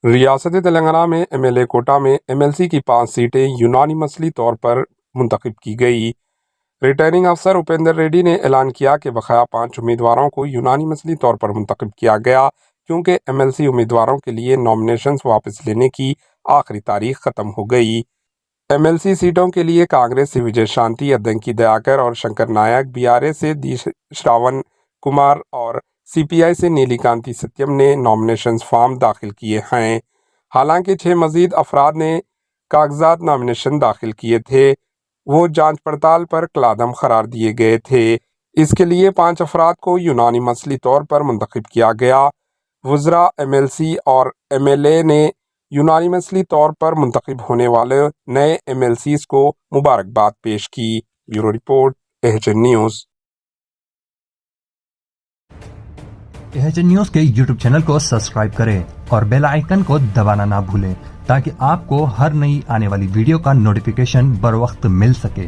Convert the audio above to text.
ریاست تلنگانہ میں M L A quota میں ایم ایل سی کی 5 سیٹیں یونانیمسلی طور پر منتخب کی گئی۔ ریٹرننگ افسر اپیندر ریڈی نے اعلان کیا کہ بقایا 5 امیدواروں کو یونانیمسلی طور پر منتخب کیا گیا کیونکہ ایم ایل سی امیدواروں کے لیے نامینیشنز واپس لینے کی آخری تاریخ ختم ہو گئی۔ ایم ایل سی سیٹوں کے لیے کانگریس سے وجے شانتی، ادنکی دیاکر اور شنکر نائک، بی آر اے سے دی شراون کمار اور سی پی آئی سے نیلی کانتی ستیم نے نامینیشنز فارم داخل کیے ہیں۔ حالانکہ 6 مزید افراد نے کاغذات نامینیشن داخل کیے تھے، وہ جانچ پڑتال پر کالعدم قرار دیے گئے تھے۔ اس کے لیے 5 افراد کو یونانیمسلی طور پر منتخب کیا گیا۔ وزراء، ایم ایل سی اور ایم ایل اے نے یونانیمسلی طور پر منتخب ہونے والے نئے ایم ایل سیز کو مبارکباد پیش کی۔ Bureau report, H N news. H N news کے یوٹیوب چینل کو سبسکرائب کریں اور بیل آئیکن کو دبانا نہ بھولیں تاکہ آپ کو ہر نئی آنے والی ویڈیو کا نوٹیفیکیشن بر وقت مل سکے۔